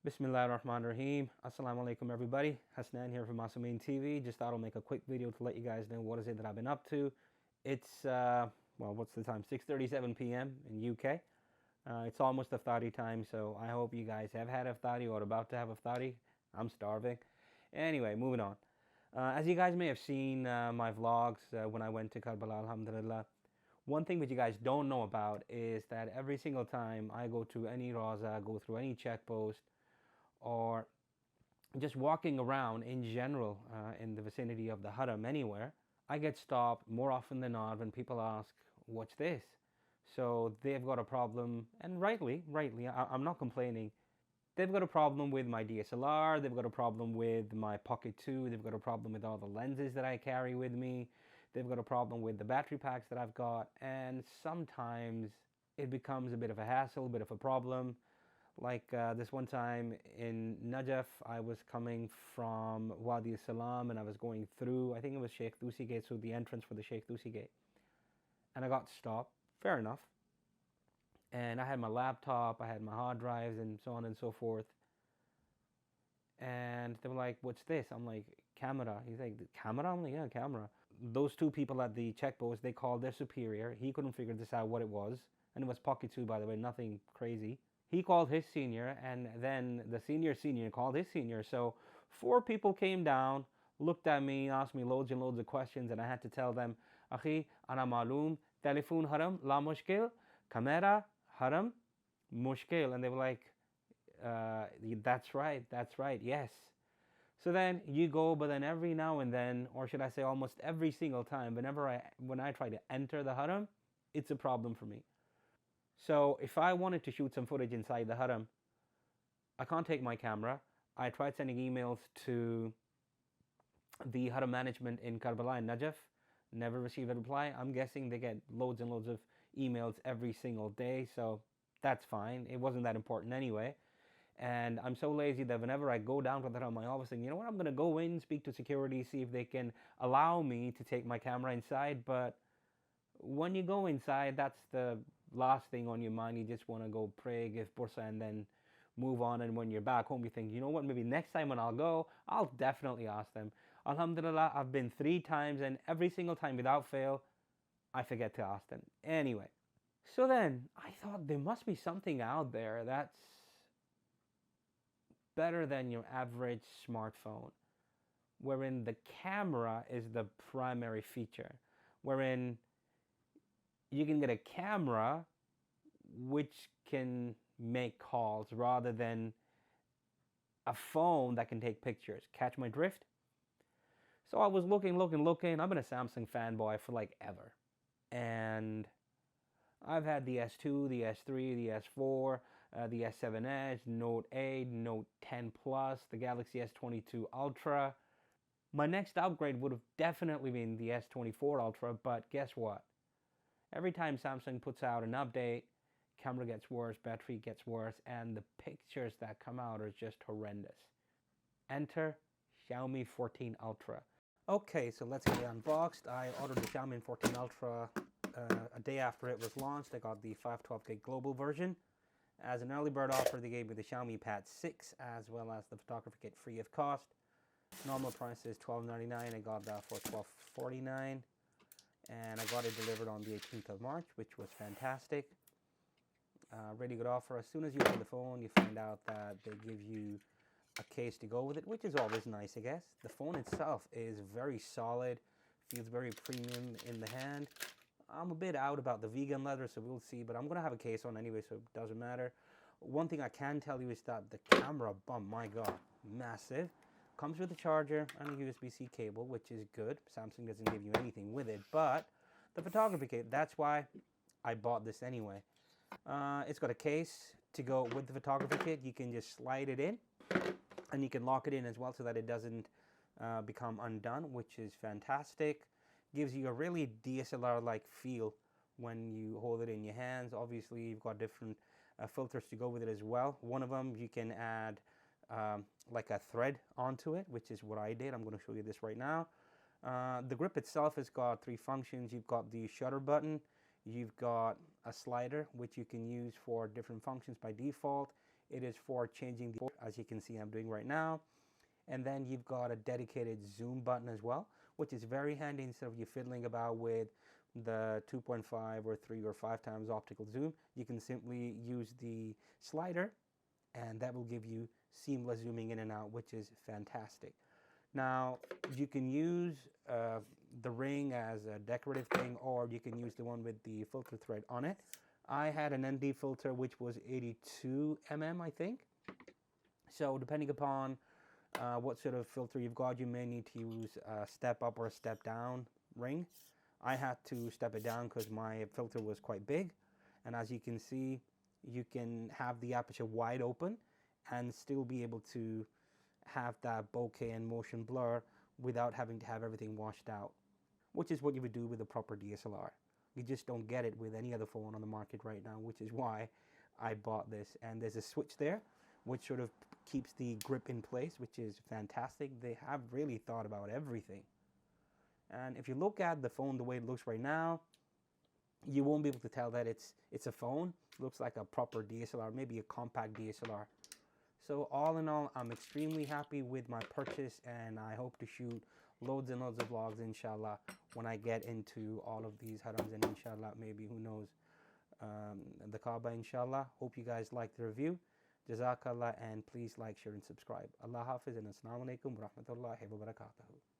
Bismillahirrahmanirrahim. Assalamu alaikum everybody. Hasnan here from Masumin TV. Just thought I'll make a quick video to let you guys know what is it that I've been up to. It's, well, what's the time? 6:37 p.m. in UK. It's almost iftari time, so I hope you guys have had iftari or about to have iftari. I'm starving. Anyway, moving on. As you guys may have seen my vlogs when I went to Karbala, alhamdulillah. One thing that you guys don't know about is that every single time I go to any Raza, go through any checkpost, or just walking around in general in the vicinity of the Haram anywhere, I get stopped more often than not when people ask, what's this? So they've got a problem, and rightly, I'm not complaining. They've got a problem with my DSLR, they've got a problem with my Pocket 2, they've got a problem with all the lenses that I carry with me, they've got a problem with the battery packs that I've got, and sometimes it becomes a bit of a hassle, a bit of a problem. Like this one time in Najaf, I was coming from Wadi Salam and I was going through, I think it was Sheikh Dusi Gate, so the entrance for the Sheikh Dusi Gate. And I got stopped, fair enough. And I had my laptop, I had my hard drives and so on and so forth. And they were like, what's this? I'm like, camera. He's like, camera? I'm like, yeah, camera. Those two people at the checkpost, they called their superior. He couldn't figure this out what it was. And it was Pocket 2, by the way, nothing crazy. He called his senior, and then the senior called his senior. So 4 people came down, looked at me, asked me loads and loads of questions, and I had to tell them, Akhi, ana maloom, telephone haram, la mushkil, camera haram, mushkil. And they were like, that's right, yes. So then you go, but then every now and then, or should I say almost every single time, when I try to enter the haram, it's a problem for me. So if I wanted to shoot some footage inside the Haram, I can't take my camera. I tried sending emails to the Haram management in Karbala and Najaf, never received a reply. I'm guessing they get loads and loads of emails every single day, so that's fine. It wasn't that important anyway. And I'm so lazy that whenever I go down to the Haram, I always think, you know what, I'm going to go in, speak to security, see if they can allow me to take my camera inside. But when you go inside, that's the last thing on your mind. You just want to go pray, give bursa, and then move on. And when you're back home, you think, you know what, maybe next time when I'll go, I'll definitely ask them. Alhamdulillah, I've been 3 times, and every single time without fail, I forget to ask them. Anyway, so then I thought there must be something out there that's better than your average smartphone, wherein the camera is the primary feature, wherein you can get a camera which can make calls rather than a phone that can take pictures. Catch my drift? So I was looking. I've been a Samsung fanboy for like ever. And I've had the S2, the S3, the S4, the S7 Edge, Note 8, Note 10 Plus, the Galaxy S22 Ultra. My next upgrade would have definitely been the S24 Ultra, but guess what? Every time Samsung puts out an update, camera gets worse, battery gets worse, and the pictures that come out are just horrendous. Enter Xiaomi 14 Ultra. Okay, so let's get it unboxed. I ordered the Xiaomi 14 Ultra a day after it was launched. I got the 512GB global version. As an early bird offer, they gave me the Xiaomi Pad 6 as well as the photography kit free of cost. Normal price is $12.99. I got that for $12.49. And I got it delivered on the 18th of March, which was fantastic. Really good offer. As soon as you open the phone, you find out that they give you a case to go with it, which is always nice, I guess. The phone itself is very solid, feels very premium in the hand. I'm a bit out about the vegan leather, so we'll see, but I'm going to have a case on anyway, so it doesn't matter. One thing I can tell you is that the camera bump, my God, massive. Comes with a charger and a USB-C cable, which is good. Samsung doesn't give you anything with it, but the photography kit, that's why I bought this anyway. It's got a case to go with the photography kit. You can just slide it in, and you can lock it in as well so that it doesn't become undone, which is fantastic. Gives you a really DSLR-like feel when you hold it in your hands. Obviously, you've got different filters to go with it as well. One of them, you can add like a thread onto it, which is what I did. I'm going to show you this right now. The grip itself has got 3 functions. You've got the shutter button, you've got a slider which you can use for different functions by default. It is for changing the, as you can see I'm doing right now. And then you've got a dedicated zoom button as well, which is very handy instead of you fiddling about with the 2.5 or 3 or 5 times optical zoom. You can simply use the slider and that will give you seamless zooming in and out, which is fantastic. Now you can use the ring as a decorative thing, or you can use the one with the filter thread on it. I had an ND filter which was 82 mm, I think. So depending upon what sort of filter you've got, you may need to use a step up or a step down ring. I had to step it down because my filter was quite big, and as you can see, you can have the aperture wide open and still be able to have that bokeh and motion blur without having to have everything washed out, which is what you would do with a proper DSLR. You just don't get it with any other phone on the market right now, which is why I bought this. And there's a switch there which sort of keeps the grip in place, which is fantastic. They have really thought about everything. And if you look at the phone the way it looks right now, you won't be able to tell that it's a phone. It looks like a proper DSLR, maybe a compact DSLR. So all in all, I'm extremely happy with my purchase, and I hope to shoot loads and loads of vlogs, inshallah, when I get into all of these harams, and inshallah, maybe, who knows, the Kaaba, inshallah. Hope you guys liked the review. Jazakallah, and please like, share, and subscribe. Allah Hafiz, and Assalamu alaikum wa rahmatullahi wa barakatuhu.